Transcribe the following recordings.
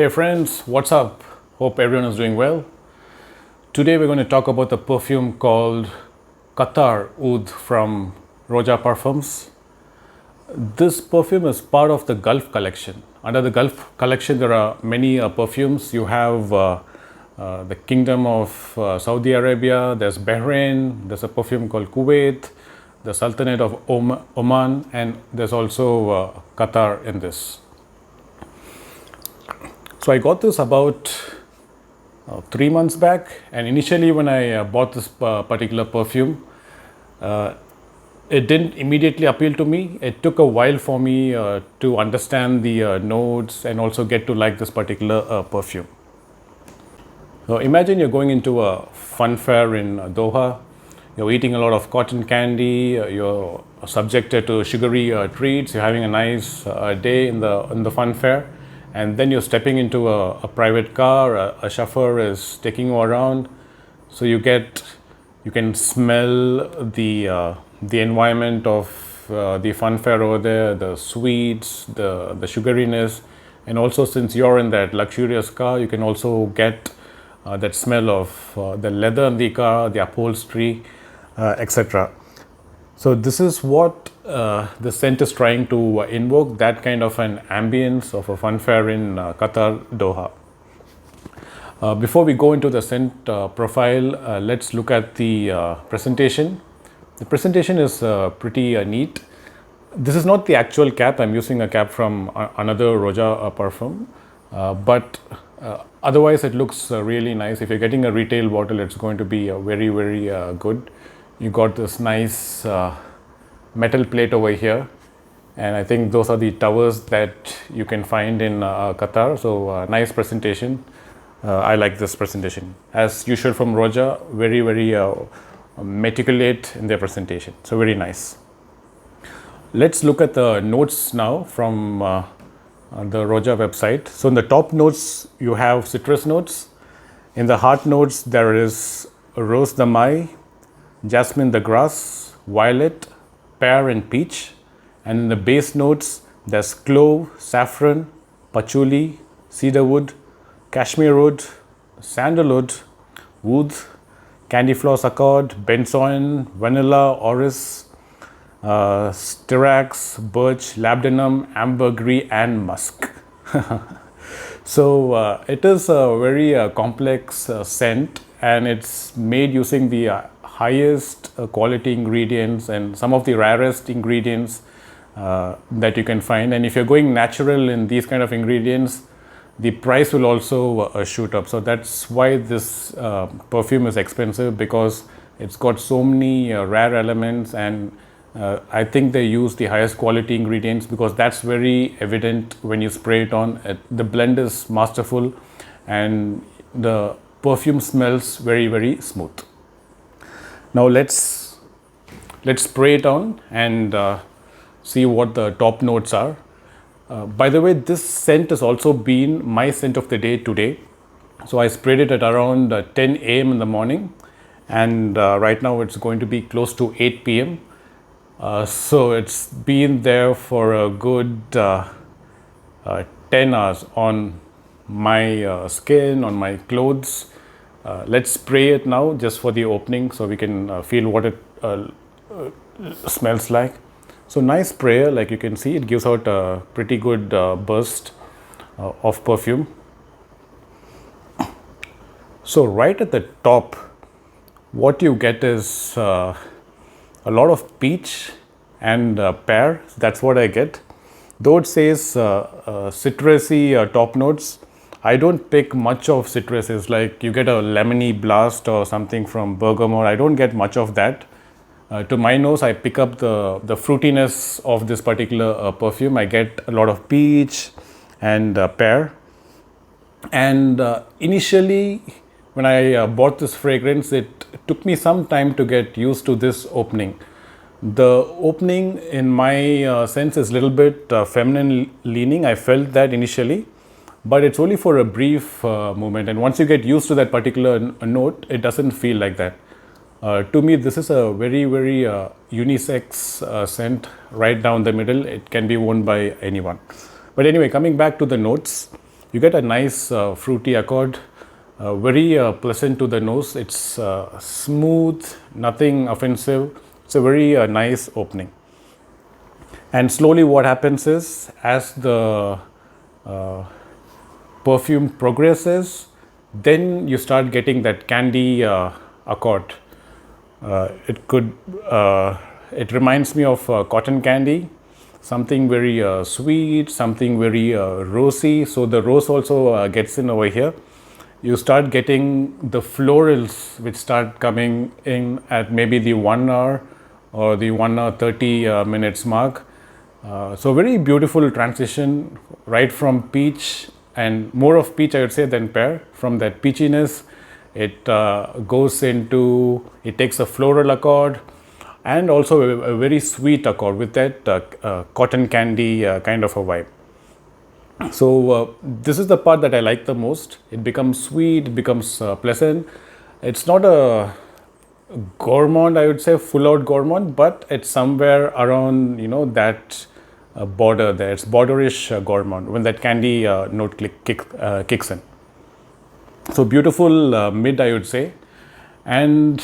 Hey friends, what's up? Hope everyone is doing well. Today we're going to talk about the perfume called Qatar Aoud from Roja Parfums. This perfume is part of the Gulf collection. Under the Gulf collection, there are many perfumes. You have the Kingdom of Saudi Arabia, there's Bahrain, there's a perfume called Kuwait, the Sultanate of Oman, and there's also Qatar in this. So I got this about 3 months back, and initially when I bought this particular perfume, it didn't immediately appeal to me. It took a while for me to understand the notes and also get to like this particular perfume. So imagine you're going into a fun fair in Doha. You're eating a lot of cotton candy. You're subjected to sugary treats. You're having a nice day in the fun fair, and then you're stepping into a private car. A chauffeur is taking you around, so you can smell the environment of the fun fair over there, the sweets, the sugariness, and also since you're in that luxurious car, you can also get that smell of the leather in the car, the upholstery, etc. So this is what the scent is trying to invoke, that kind of an ambience of a fun fair in Qatar, Doha. Before we go into the scent profile, let's look at the presentation. The presentation is pretty neat. This is not the actual cap. I'm using a cap from another Roja perfume, but otherwise it looks really nice. If you're getting a retail bottle, it's going to be very, very good. You got this nice metal plate over here, and I think those are the towers that you can find in Qatar. So nice presentation. I like this presentation. As usual from Roja, very, very meticulous in their presentation. So very nice. Let's look at the notes now from the Roja website. So in the top notes, you have citrus notes. In the heart notes, there is rose the mai, jasmine the grass, violet, pear and peach. And in the base notes, there's clove, saffron, patchouli, cedarwood, cashmere wood, sandalwood, oud, candy floss accord, benzoin, vanilla, orris, styrax, birch, labdanum, ambergris and musk. So it is a very complex scent, and it's made using the highest quality ingredients and some of the rarest ingredients that you can find. And if you're going natural in these kind of ingredients, the price will also shoot up. So that's why this perfume is expensive, because it's got so many rare elements, and I think they use the highest quality ingredients because that's very evident when you spray it on. The blend is masterful, and the perfume smells very, very smooth. Now let's spray it on and see what the top notes are. By the way, this scent has also been my scent of the day today. So I sprayed it at around 10 a.m. in the morning, and right now it's going to be close to 8 p.m. So it's been there for a good 10 hours on my skin, on my clothes. Let's spray it now just for the opening so we can feel what it smells like. So nice sprayer, like you can see, it gives out a pretty good burst of perfume. So right at the top, what you get is a lot of peach and pear. That's what I get. Though it says citrusy top notes, I don't pick much of citruses. Like you get a lemony blast or something from bergamot. I don't get much of that. To my nose, I pick up the fruitiness of this particular perfume. I get a lot of peach and pear. And initially, when I bought this fragrance, it took me some time to get used to this opening. The opening, in my sense, is a little bit feminine leaning. I felt that initially, but it's only for a brief moment. And once you get used to that particular note, it doesn't feel like that. To me, this is a very, very unisex scent right down the middle. It can be worn by anyone. But anyway, coming back to the notes, you get a nice fruity accord, very pleasant to the nose. It's smooth, nothing offensive. It's a very nice opening. And slowly what happens is, as the perfume progresses, then you start getting that candy accord. It reminds me of cotton candy, something very sweet, something very rosy. So the rose also gets in over here. You start getting the florals which start coming in at maybe the 1 hour or the 1 hour 30 minutes mark. So very beautiful transition right from peach, and more of peach I would say than pear. From that peachiness, it goes into, it takes a floral accord and also a very sweet accord with that cotton candy kind of a vibe. So this is the part that I like the most. It becomes sweet, it becomes pleasant. It's not a gourmand, I would say, full out gourmand, but it's somewhere around, that border there. It's borderish gourmand when that candy note kicks in. So beautiful mid, I would say. And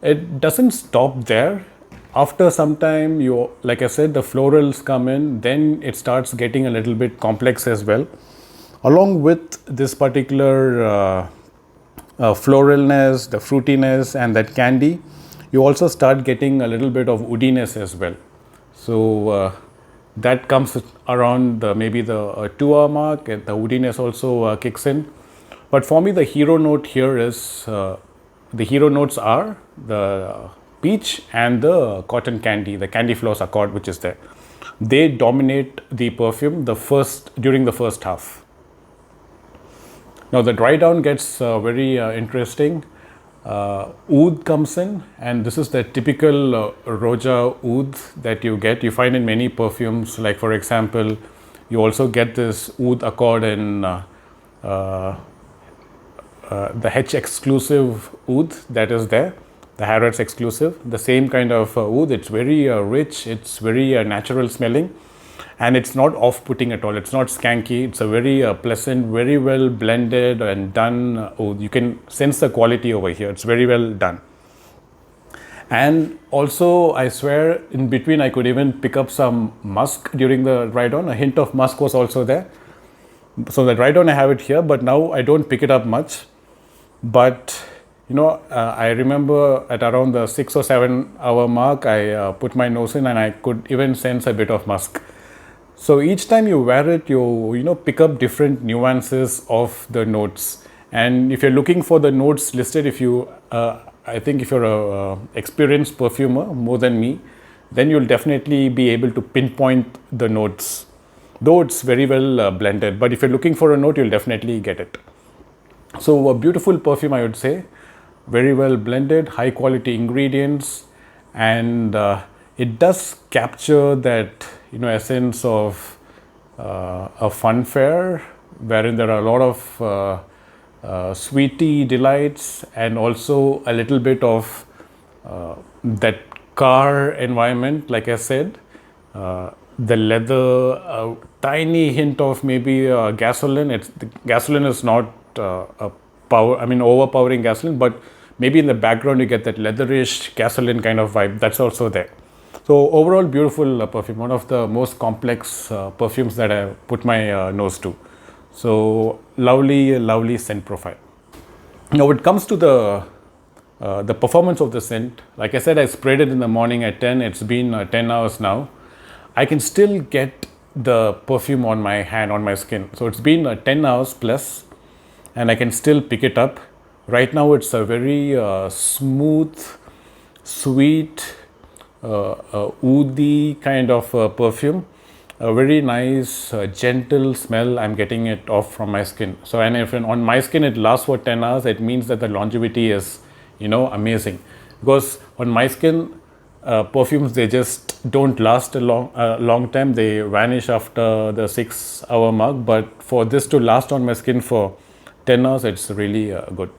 it doesn't stop there. After some time, like I said, the florals come in, then it starts getting a little bit complex as well. Along with this particular floralness, the fruitiness and that candy, you also start getting a little bit of woodiness as well. So that comes around maybe the 2 hour mark, and the woodiness also kicks in. But for me, the hero note here is, the hero notes are the peach and the cotton candy, the candy floss accord which is there. They dominate the perfume during the first half. Now the dry down gets very interesting. Oud comes in, and this is the typical Roja Oud that you get. You find in many perfumes, like for example, you also get this Oud accord in the H exclusive oud that is there, the Harrods exclusive, the same kind of oud. It's very rich, it's very natural smelling, and it's not off-putting at all. It's not skanky. It's a very pleasant, very well blended and done oud. You can sense the quality over here. It's very well done. And also, I swear, in between I could even pick up some musk during the dry down. A hint of musk was also there. So the dry down I have it here, but now I don't pick it up much. But I remember at around the 6 or 7 hour mark, I put my nose in and I could even sense a bit of musk. So each time you wear it, you pick up different nuances of the notes. And if you're looking for the notes listed, I think if you're a experienced perfumer more than me, then you'll definitely be able to pinpoint the notes. Though it's very well blended, but if you're looking for a note, you'll definitely get it. So a beautiful perfume, I would say, very well blended, high quality ingredients, and it does capture that essence of a fun fair, wherein there are a lot of sweetie delights and also a little bit of that car environment, like I said. The leather, a tiny hint of maybe gasoline. The gasoline is not overpowering gasoline, but maybe in the background you get that leatherish gasoline kind of vibe. That's also there. So overall, beautiful perfume. One of the most complex perfumes that I put my nose to. So lovely scent profile. Now, when it comes to the performance of the scent, like I said, I sprayed it in the morning at 10. It's been 10 hours now. I can still get the perfume on my hand, on my skin. So it's been 10 hours plus, and I can still pick it up. Right now, it's a very smooth, sweet, woody kind of perfume. A very nice, gentle smell. I'm getting it off from my skin. So, and if on my skin it lasts for 10 hours, it means that the longevity is, amazing. Because on my skin, perfumes, they just don't last a long time. They vanish after the 6 hour mark. But for this to last on my skin for 10 hours, it's really good.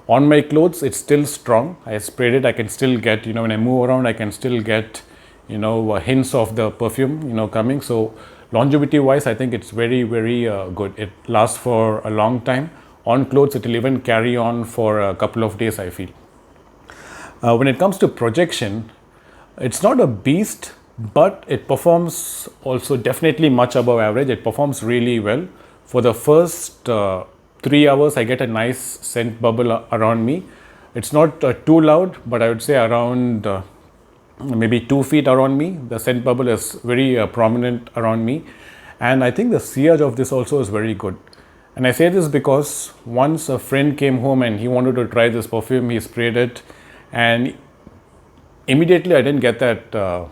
On my clothes, it's still strong. I sprayed it. I can still get, when I move around, I can still get, hints of the perfume, coming. So longevity wise, I think it's very good. It lasts for a long time. On clothes, it will even carry on for a couple of days, I feel. When it comes to projection, it's not a beast, but it performs also definitely much above average. It performs really well. For the first 3 hours, I get a nice scent bubble around me. It's not too loud, but I would say around maybe 2 feet around me. The scent bubble is very prominent around me. And I think the sillage of this also is very good. And I say this because once a friend came home and he wanted to try this perfume, he sprayed it, and immediately I didn't get that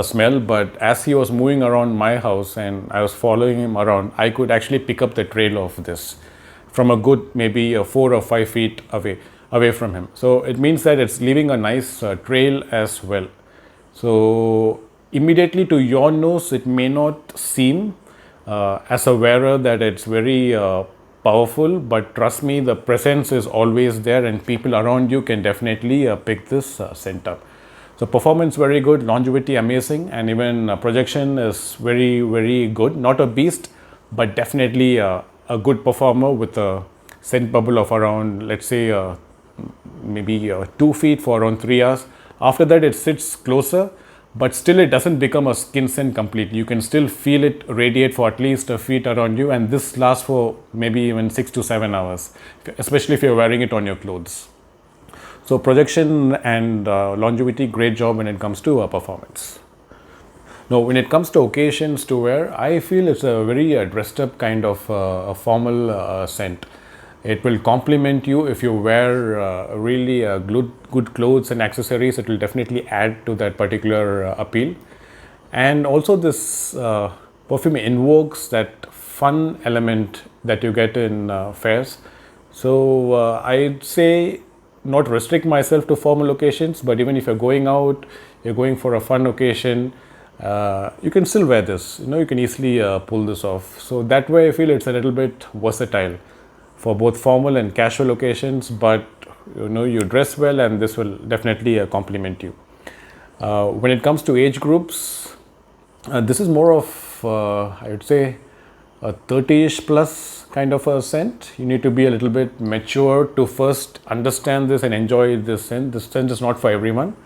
smell, but as he was moving around my house and I was following him around, I could actually pick up the trail of this from a good maybe 4 or 5 feet away from him. So it means that it's leaving a nice trail as well. So immediately to your nose, it may not seem as a wearer that it's very powerful, but trust me, the presence is always there and people around you can definitely pick this scent up. So performance very good, longevity amazing, and even projection is very good. Not a beast, but definitely a good performer with a scent bubble of around, let's say maybe 2 feet for around 3 hours. After that it sits closer, but still it doesn't become a skin scent completely. You can still feel it radiate for at least a feet around you, and this lasts for maybe even 6 to 7 hours, especially if you're wearing it on your clothes. So projection and longevity, great job when it comes to performance. Now, when it comes to occasions to wear, I feel it's a very dressed up kind of a formal scent. It will complement you if you wear really good clothes and accessories. It will definitely add to that particular appeal. And also this perfume invokes that fun element that you get in fairs. So I'd say not restrict myself to formal occasions, but even if you're going out, you're going for a fun occasion, you can still wear this. You can easily pull this off. So that way I feel it's a little bit versatile for both formal and casual occasions, but you dress well and this will definitely complement you. When it comes to age groups, this is more of I would say a 30ish plus kind of a scent. You need to be a little bit mature to first understand this and enjoy this scent. This scent is not for everyone.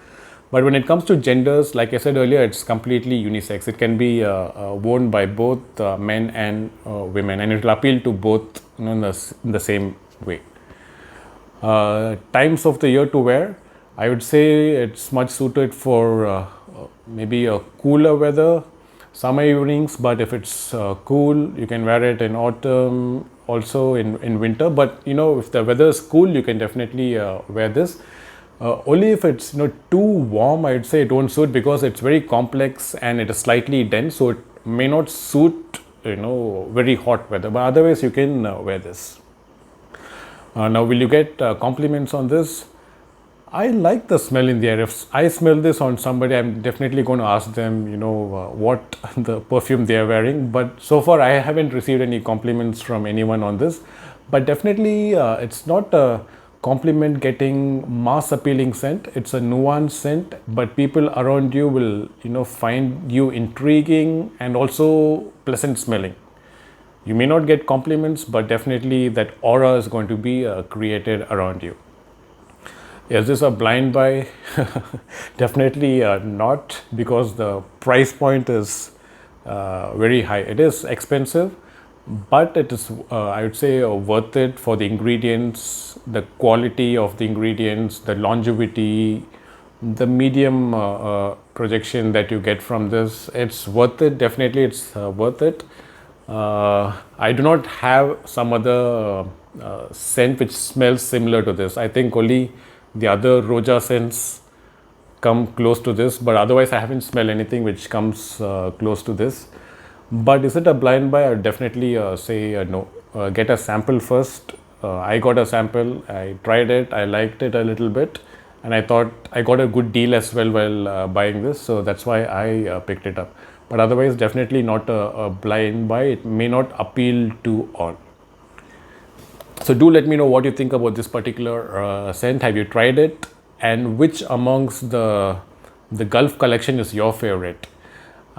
But when it comes to genders, like I said earlier, it's completely unisex. It can be worn by both men and women, and it will appeal to both in the same way. Times of the year to wear, I would say it's much suited for maybe a cooler weather, summer evenings, but if it's cool, you can wear it in autumn, also in winter. But if the weather is cool, you can definitely wear this. Only if it's too warm, I would say don't suit, because it's very complex and it is slightly dense, so it may not suit very hot weather. But otherwise, you can wear this. Now, will you get compliments on this? I like the smell in the air. If I smell this on somebody, I'm definitely going to ask them, what the perfume they are wearing. But so far, I haven't received any compliments from anyone on this. But definitely, it's not a compliment getting mass appealing scent. It's a nuanced scent, but people around you will find you intriguing and also pleasant smelling. You may not get compliments, but definitely that aura is going to be created around you. Is this a blind buy? Definitely not, because the price point is very high. It is expensive, but it is I would say worth it for the ingredients, the quality of the ingredients, the longevity, the medium projection that you get from this. It's worth it. Definitely it's worth it. I do not have some other scent which smells similar to this. I think only the other Roja scents come close to this, but otherwise I haven't smelled anything which comes close to this. But is it a blind buy? I would definitely say no. Get a sample first. I got a sample, I tried it, I liked it a little bit, and I thought I got a good deal as well while buying this, so that's why I picked it up. But otherwise, definitely not a blind buy. It may not appeal to all. So do let me know what you think about this particular scent. Have you tried it? And which amongst the Gulf collection is your favorite?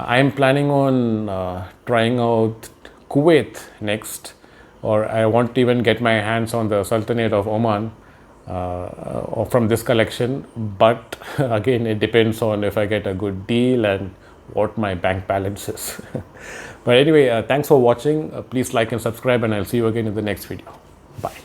I am planning on trying out Kuwait next, or I want to even get my hands on the Sultanate of Oman from this collection. But again, it depends on if I get a good deal and what my bank balance is. But anyway, thanks for watching. Please like and subscribe, and I'll see you again in the next video. Bye.